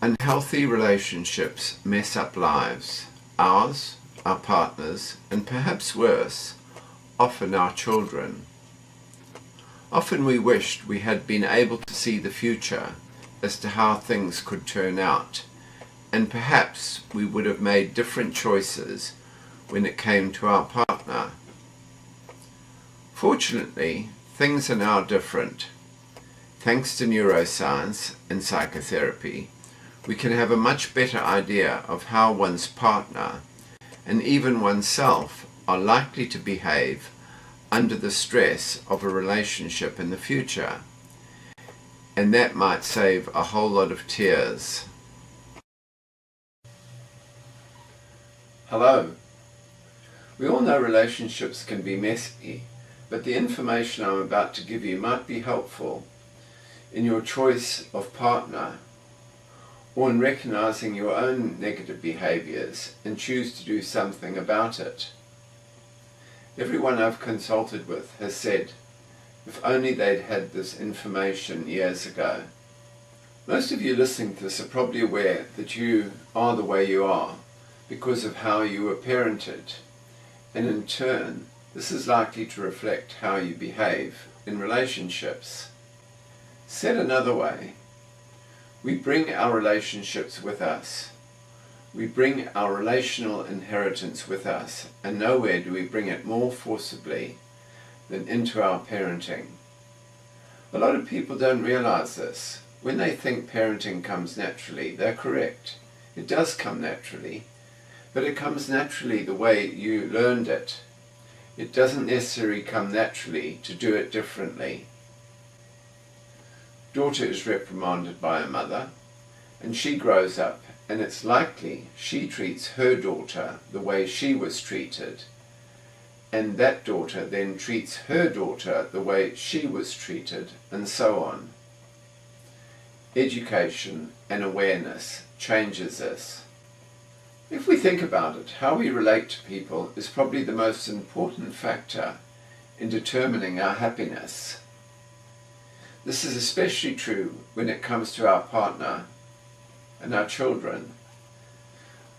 Unhealthy relationships mess up lives, ours, our partners, and perhaps worse, often our children. Often we wished we had been able to see the future as to how things could turn out, and perhaps we would have made different choices when it came to our partner. Fortunately, things are now different. Thanks to neuroscience and psychotherapy, we can have a much better idea of how one's partner, and even oneself, are likely to behave under the stress of a relationship in the future. And that might save a whole lot of tears. Hello. We all know relationships can be messy, but the information I'm about to give you might be helpful in your choice of partner, or in recognizing your own negative behaviors and choose to do something about it. Everyone I've consulted with has said, if only they'd had this information years ago. Most of you listening to this are probably aware that you are the way you are because of how you were parented, and in turn, this is likely to reflect how you behave in relationships. Said another way, we bring our relationships with us. We bring our relational inheritance with us, and nowhere do we bring it more forcibly than into our parenting. A lot of people don't realize this. When they think parenting comes naturally, they're correct. It does come naturally, but it comes naturally the way you learned it. It doesn't necessarily come naturally to do it differently. Daughter is reprimanded by her mother, and she grows up, and it's likely she treats her daughter the way she was treated, and that daughter then treats her daughter the way she was treated, and so on. Education and awareness changes this. If we think about it, how we relate to people is probably the most important factor in determining our happiness. This is especially true when it comes to our partner and our children.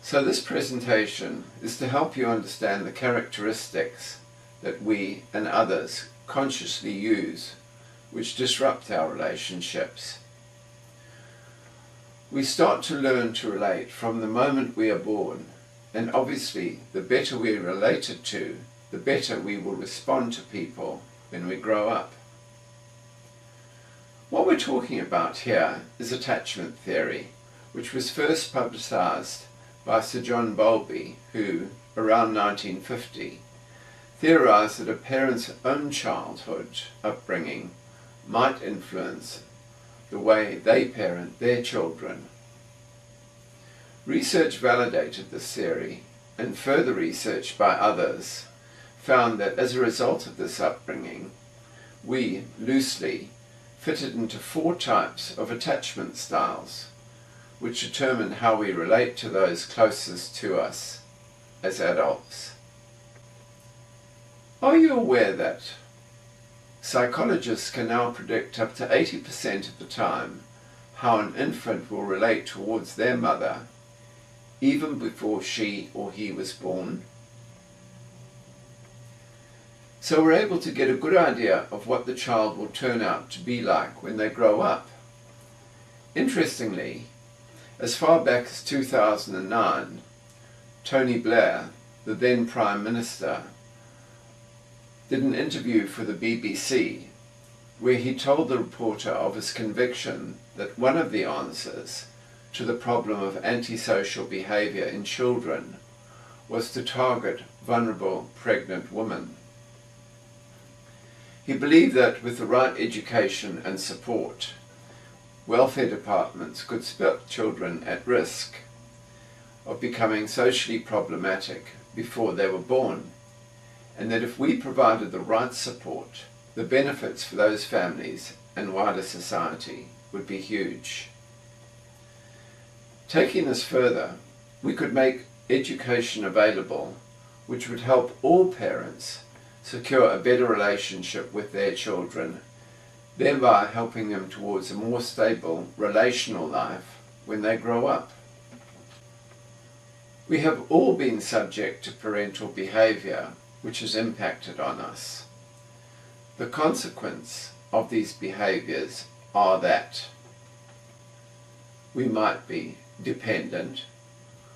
So this presentation is to help you understand the characteristics that we and others consciously use which disrupt our relationships. We start to learn to relate from the moment we are born, and obviously the better we are related to, the better we will respond to people when we grow up. What we're talking about here is attachment theory, which was first publicized by Sir John Bowlby, who, around 1950, theorized that a parent's own childhood upbringing might influence the way they parent their children. Research validated this theory, and further research by others found that as a result of this upbringing, we loosely fitted into 4 types of attachment styles, which determine how we relate to those closest to us as adults. Are you aware that psychologists can now predict up to 80% of the time how an infant will relate towards their mother even before she or he was born? So we're able to get a good idea of what the child will turn out to be like when they grow up. Interestingly, as far back as 2009, Tony Blair, the then Prime Minister, did an interview for the BBC where he told the reporter of his conviction that one of the answers to the problem of antisocial behaviour in children was to target vulnerable pregnant women. He believed that with the right education and support, welfare departments could spot children at risk of becoming socially problematic before they were born, and that if we provided the right support, the benefits for those families and wider society would be huge. Taking this further, we could make education available which would help all parents secure a better relationship with their children, thereby helping them towards a more stable relational life when they grow up. We have all been subject to parental behaviour which has impacted on us. The consequence of these behaviours are that we might be dependent.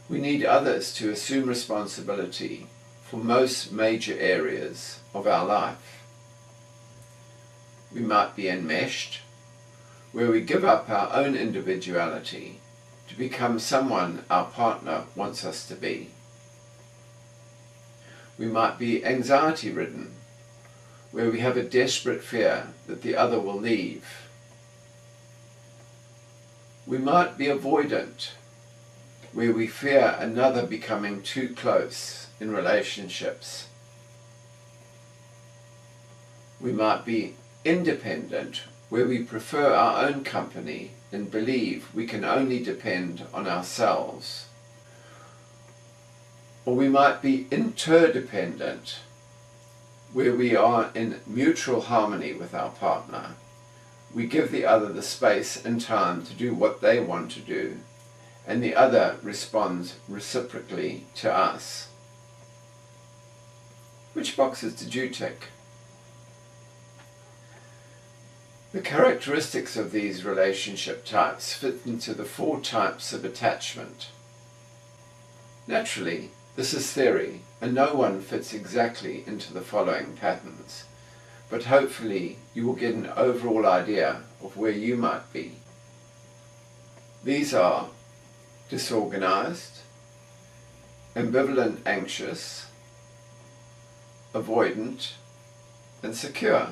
We need others to assume responsibility for most major areas of our life. We might be enmeshed, where we give up our own individuality to become someone our partner wants us to be. We might be anxiety-ridden, where we have a desperate fear that the other will leave. We might be avoidant, where we fear another becoming too close in relationships. We might be independent, where we prefer our own company and believe we can only depend on ourselves. Or we might be interdependent, where we are in mutual harmony with our partner. We give the other the space and time to do what they want to do, and the other responds reciprocally to us. Which boxes did you tick? The characteristics of these relationship types fit into the 4 types of attachment. Naturally, this is theory, and no one fits exactly into the following patterns, but hopefully you will get an overall idea of where you might be. These are disorganized, ambivalent anxious, avoidant, and secure.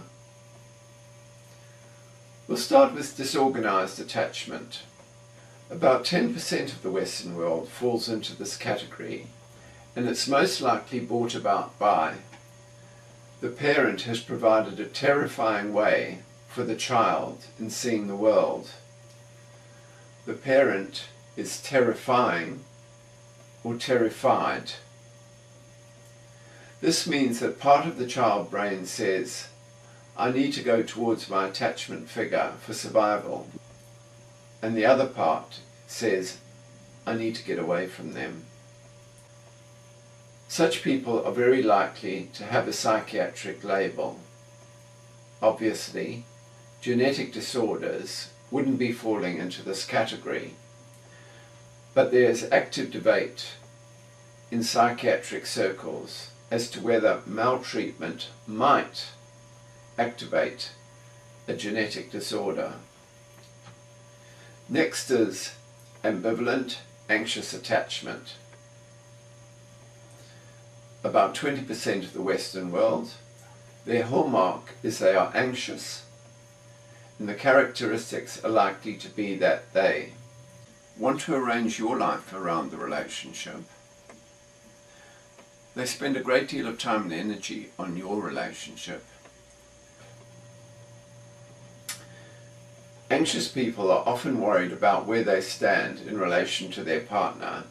We'll start with disorganized attachment. About 10% of the Western world falls into this category, and it's most likely brought about by the parent has provided a terrifying way for the child in seeing the world. The parent is terrifying or terrified. This means that part of the child brain says, I need to go towards my attachment figure for survival, and the other part says, I need to get away from them. Such people are very likely to have a psychiatric label. Obviously, genetic disorders wouldn't be falling into this category, but there is active debate in psychiatric circles as to whether maltreatment might activate a genetic disorder. Next is ambivalent anxious attachment. About 20% of the Western world, their hallmark is they are anxious, and the characteristics are likely to be that they want to arrange your life around the relationship. They spend a great deal of time and energy on your relationship. Anxious people are often worried about where they stand in relation to their partner,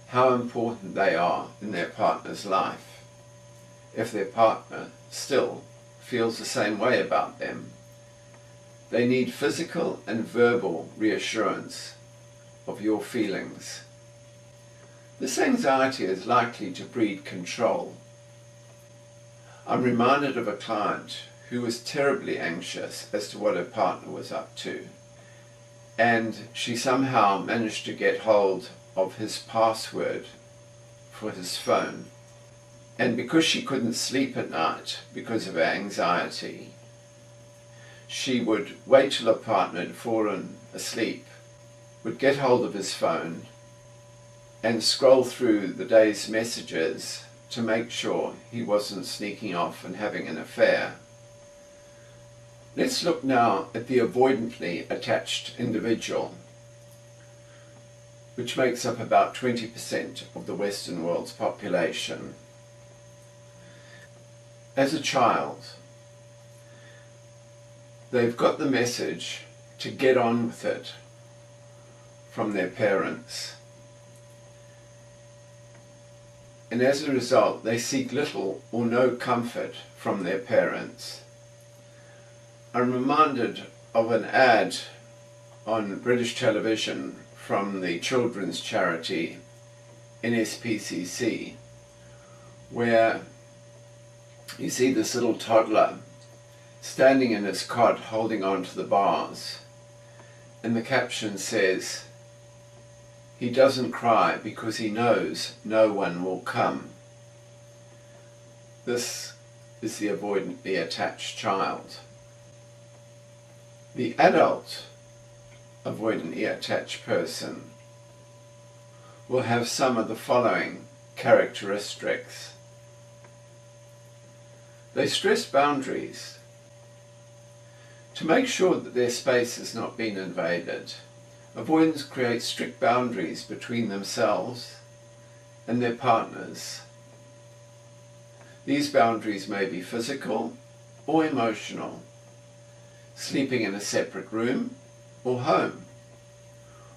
how important they are in their partner's life, if their partner still feels the same way about them. They need physical and verbal reassurance of your feelings. This anxiety is likely to breed control. I'm reminded of a client who was terribly anxious as to what her partner was up to, and she somehow managed to get hold of his password for his phone. And because she couldn't sleep at night because of her anxiety, she would wait till her partner had fallen asleep, would get hold of his phone and scroll through the day's messages to make sure he wasn't sneaking off and having an affair. Let's look now at the avoidantly attached individual, which makes up about 20% of the Western world's population. As a child, they've got the message to get on with it from their parents. And as a result, they seek little or no comfort from their parents. I'm reminded of an ad on British television from the children's charity NSPCC, where you see this little toddler standing in his cot holding on to the bars, and the caption says, "He doesn't cry because he knows no one will come." This is the avoidantly attached child. The adult avoidantly attached person will have some of the following characteristics. They stress boundaries to make sure that their space has not been invaded. Avoidants create strict boundaries between themselves and their partners. These boundaries may be physical or emotional, sleeping in a separate room or home,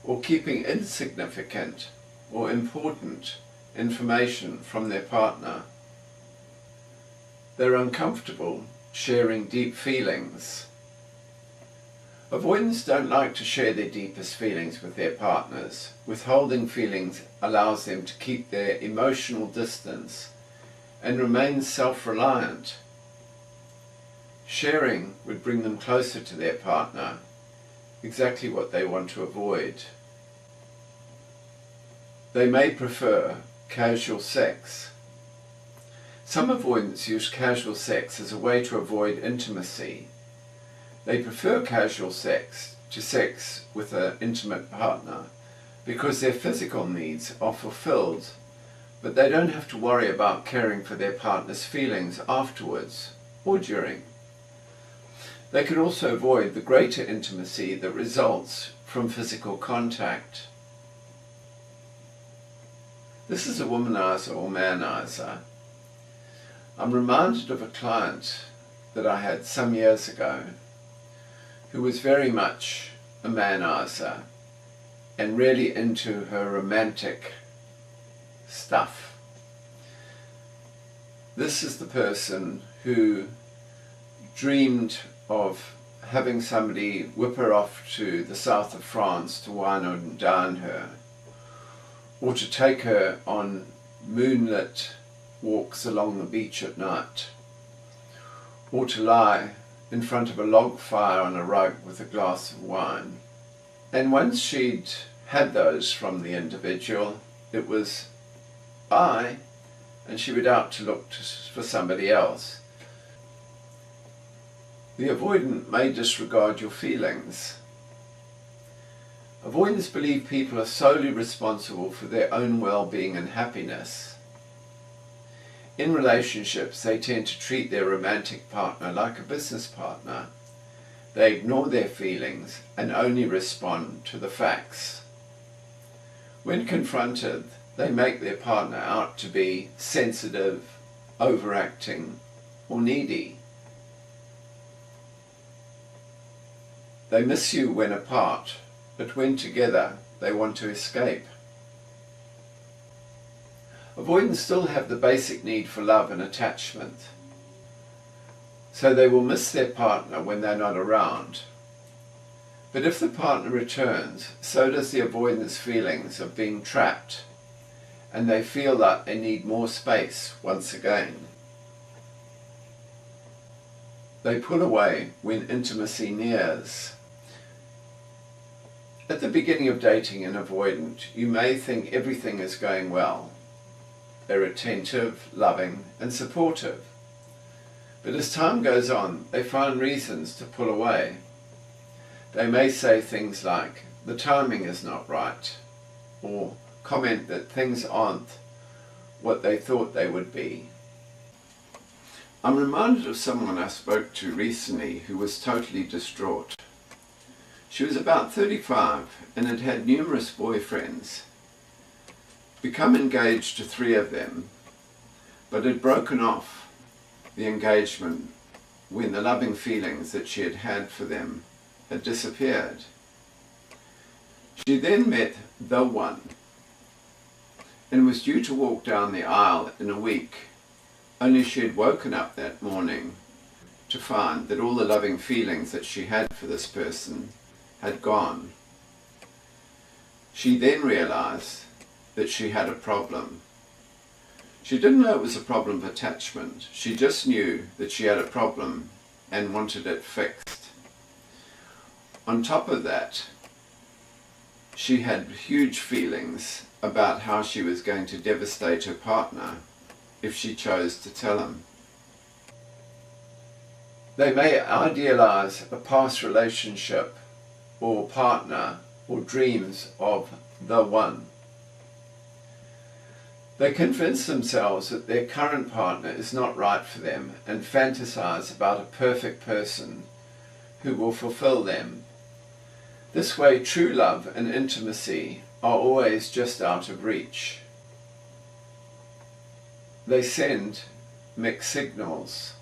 or keeping insignificant or important information from their partner. They're uncomfortable sharing deep feelings. Avoidants don't like to share their deepest feelings with their partners. Withholding feelings allows them to keep their emotional distance and remain self-reliant. Sharing would bring them closer to their partner, exactly what they want to avoid. They may prefer casual sex. Some avoidants use casual sex as a way to avoid intimacy. They prefer casual sex to sex with an intimate partner because their physical needs are fulfilled, but they don't have to worry about caring for their partner's feelings afterwards or during. They can also avoid the greater intimacy that results from physical contact. This is a womanizer or manizer. I'm reminded of a client that I had some years ago who was very much a manizer and really into her romantic stuff. This is the person who dreamed of having somebody whip her off to the south of France to wine and dine her, or to take her on moonlit walks along the beach at night, or to lie in front of a log fire on a rug with a glass of wine. And once she'd had those from the individual, it was bye, and she would out to look for somebody else. The avoidant may disregard your feelings. Avoidants believe people are solely responsible for their own well-being and happiness. In relationships, they tend to treat their romantic partner like a business partner. They ignore their feelings and only respond to the facts. When confronted, they make their partner out to be sensitive, overacting, or needy. They miss you when apart, but when together, they want to escape. Avoidants still have the basic need for love and attachment, so they will miss their partner when they're not around. But if the partner returns, so does the avoidant's feelings of being trapped, and they feel that they need more space once again. They pull away when intimacy nears. At the beginning of dating an avoidant, you may think everything is going well. They're attentive, loving, and supportive. But as time goes on, they find reasons to pull away. They may say things like, "The timing is not right," or comment that things aren't what they thought they would be. I'm reminded of someone I spoke to recently who was totally distraught. She was about 35 and had had numerous boyfriends, become engaged to 3 of them, but had broken off the engagement when the loving feelings that she had had for them had disappeared. She then met the one and was due to walk down the aisle in a week, only she had woken up that morning to find that all the loving feelings that she had for this person had gone. She then realized that she had a problem. She didn't know it was a problem of attachment. She just knew that she had a problem and wanted it fixed. On top of that, she had huge feelings about how she was going to devastate her partner if she chose to tell him. They may idealize a past relationship or partner or dreams of the one. They convince themselves that their current partner is not right for them and fantasize about a perfect person who will fulfill them. This way, true love and intimacy are always just out of reach. They send mixed signals.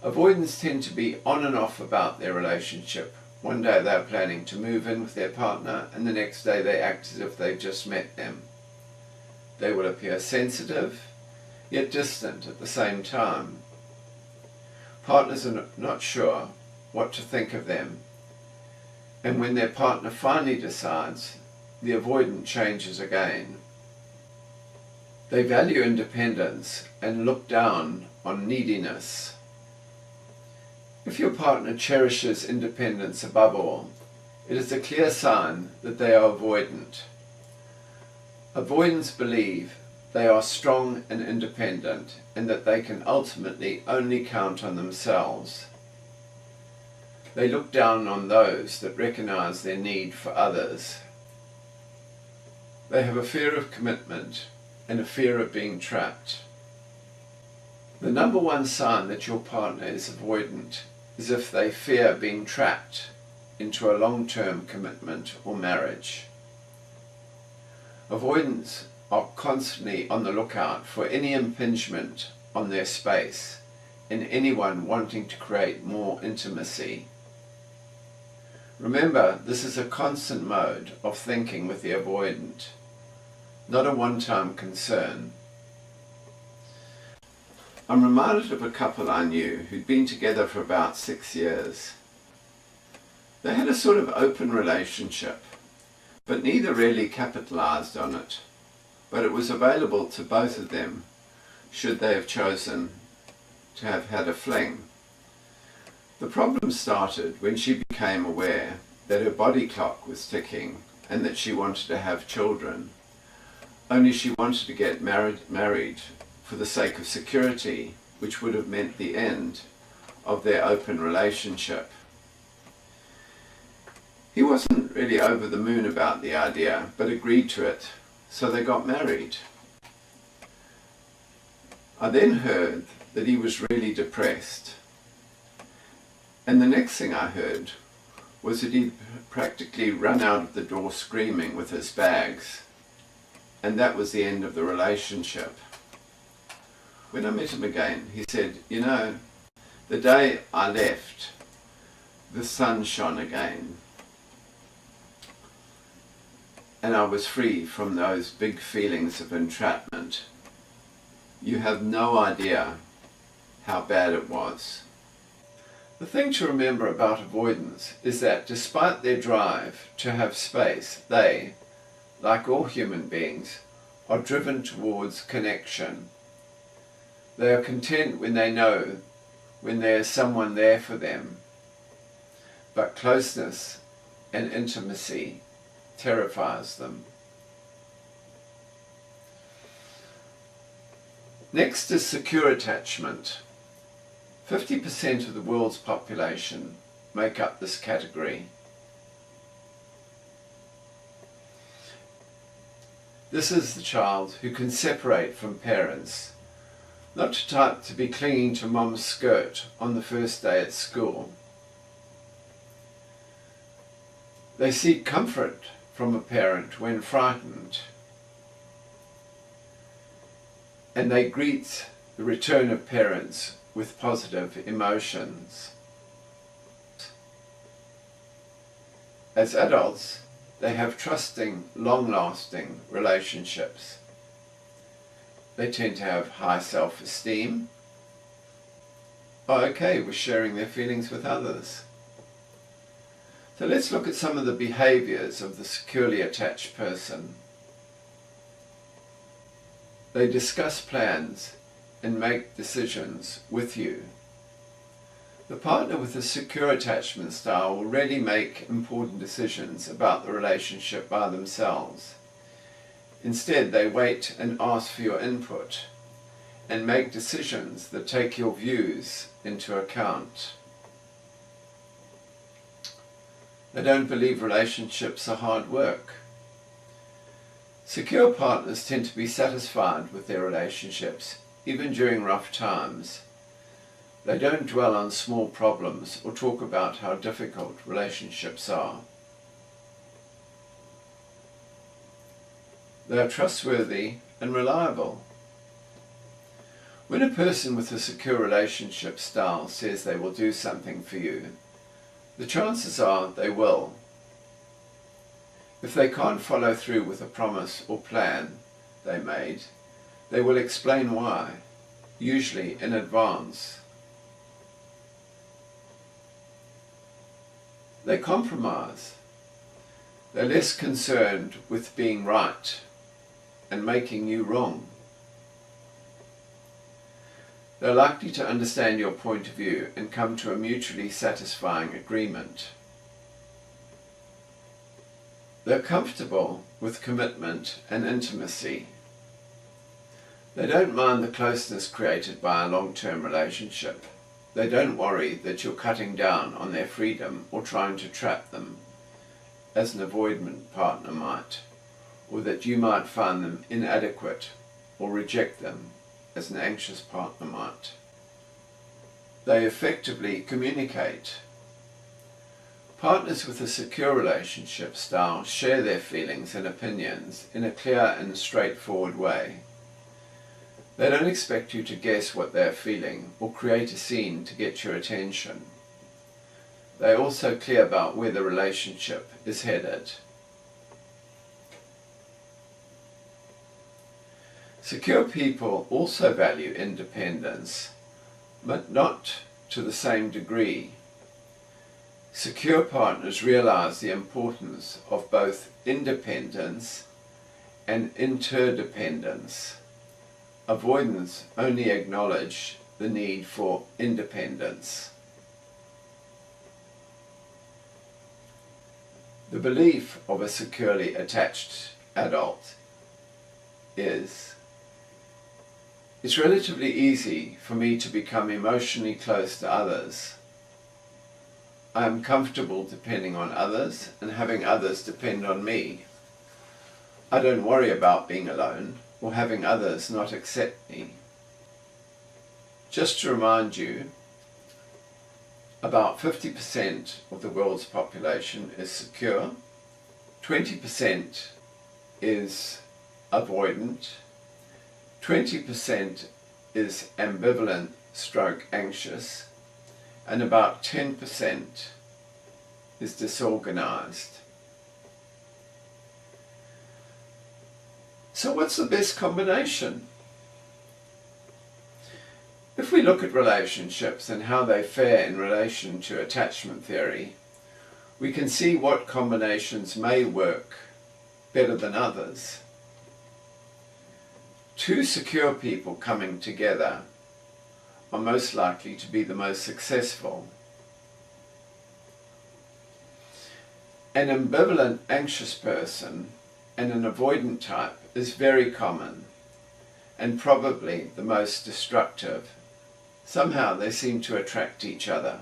Avoidants tend to be on and off about their relationship. One day they are planning to move in with their partner, and the next day they act as if they've just met them. They will appear sensitive, yet distant at the same time. Partners are not sure what to think of them, and when their partner finally decides, the avoidant changes again. They value independence and look down on neediness. If your partner cherishes independence above all, it is a clear sign that they are avoidant. Avoidants believe they are strong and independent and that they can ultimately only count on themselves. They look down on those that recognize their need for others. They have a fear of commitment and a fear of being trapped. The number one sign that your partner is avoidant is if they fear being trapped into a long-term commitment or marriage. Avoidants are constantly on the lookout for any impingement on their space and anyone wanting to create more intimacy. Remember, this is a constant mode of thinking with the avoidant, not a one-time concern. I'm reminded of a couple I knew who'd been together for about 6 years. They had a sort of open relationship, but neither really capitalized on it. But it was available to both of them should they have chosen to have had a fling. The problem started when she became aware that her body clock was ticking and that she wanted to have children. Only she wanted to get married for the sake of security, which would have meant the end of their open relationship. He wasn't really over the moon about the idea, but agreed to it, so they got married. I then heard that he was really depressed, and the next thing I heard was that he'd practically run out of the door screaming with his bags, and that was the end of the relationship. When I met him again, he said, "You know, the day I left, the sun shone again, and I was free from those big feelings of entrapment. You have no idea how bad it was." The thing to remember about avoidance is that despite their drive to have space, they, like all human beings, are driven towards connection. They are content when they know when there is someone there for them, but closeness and intimacy terrifies them. Next is secure attachment. 50% of the world's population make up this category. This is the child who can separate from parents, not the type to be clinging to mom's skirt on the first day at school. They seek comfort from a parent when frightened, and they greet the return of parents with positive emotions. As adults, they have trusting, long-lasting relationships. They tend to have high self-esteem, are okay with sharing their feelings with others. So let's look at some of the behaviours of the securely attached person. They discuss plans and make decisions with you. The partner with a secure attachment style will rarely make important decisions about the relationship by themselves. Instead, they wait and ask for your input and make decisions that take your views into account. They don't believe relationships are hard work. Secure partners tend to be satisfied with their relationships, even during rough times. They don't dwell on small problems or talk about how difficult relationships are. They are trustworthy and reliable. When a person with a secure relationship style says they will do something for you, the chances are they will. If they can't follow through with a promise or plan they made, they will explain why, usually in advance. They compromise. They're less concerned with being right and making you wrong. They're likely to understand your point of view and come to a mutually satisfying agreement. They're comfortable with commitment and intimacy. They don't mind the closeness created by a long-term relationship. They don't worry that you're cutting down on their freedom or trying to trap them, as an avoidant partner might, or that you might find them inadequate or reject them, as an anxious partner might. They effectively communicate. Partners with a secure relationship style share their feelings and opinions in a clear and straightforward way. They don't expect you to guess what they're feeling or create a scene to get your attention. They're also clear about where the relationship is headed. Secure people also value independence, but not to the same degree. Secure partners realize the importance of both independence and interdependence. Avoidants only acknowledge the need for independence. The belief of a securely attached adult is, it's relatively easy for me to become emotionally close to others. I am comfortable depending on others and having others depend on me. I don't worry about being alone or having others not accept me. Just to remind you, about 50% of the world's population is secure, 20% is avoidant, 20% is ambivalent / anxious, and about 10% is disorganized. So what's the best combination? If we look at relationships and how they fare in relation to attachment theory, we can see what combinations may work better than others. Two secure people coming together are most likely to be the most successful. An ambivalent anxious person and an avoidant type is very common and probably the most destructive. Somehow they seem to attract each other.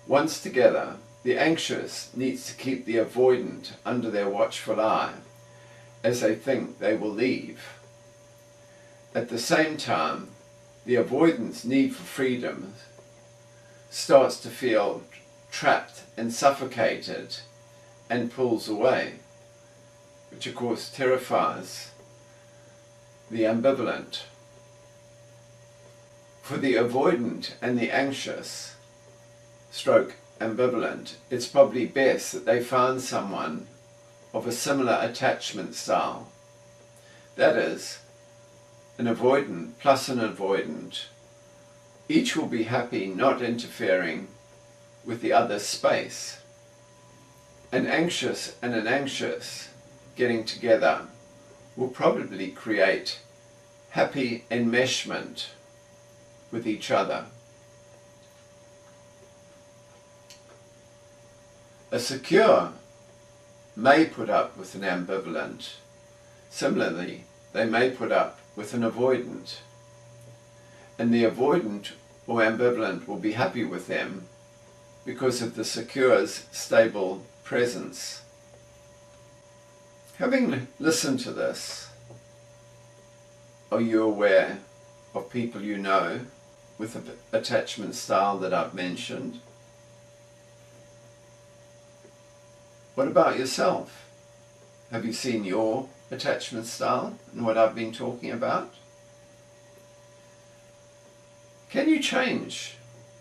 Once together, the anxious needs to keep the avoidant under their watchful eye as they think they will leave. At the same time, the avoidant's need for freedom starts to feel trapped and suffocated and pulls away, which of course terrifies the ambivalent. For the avoidant and the anxious / ambivalent, it's probably best that they find someone of a similar attachment style. That is, an avoidant plus an avoidant. Each will be happy not interfering with the other space. An anxious and an anxious getting together will probably create happy enmeshment with each other. A secure may put up with an ambivalent. Similarly, they may put up with an avoidant. And the avoidant or ambivalent will be happy with them because of the secure's stable presence. Having listened to this, are you aware of people you know with the attachment style that I've mentioned? What about yourself? Have you seen your attachment style and what I've been talking about? Can you change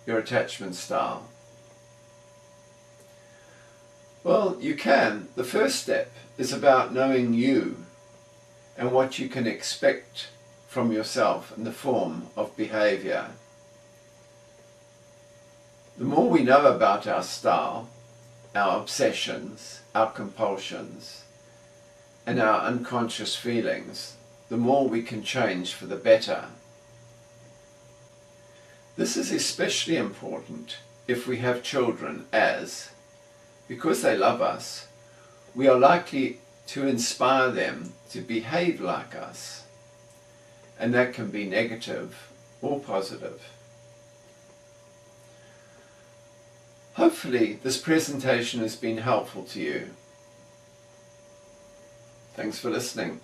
your attachment style? Well, you can. The first step is about knowing you and what you can expect from yourself in the form of behavior. The more we know about our style, our obsessions, our compulsions, and our unconscious feelings, the more we can change for the better. This is especially important if we have children, as, because they love us, we are likely to inspire them to behave like us, and that can be negative or positive. Hopefully this presentation has been helpful to you. Thanks for listening.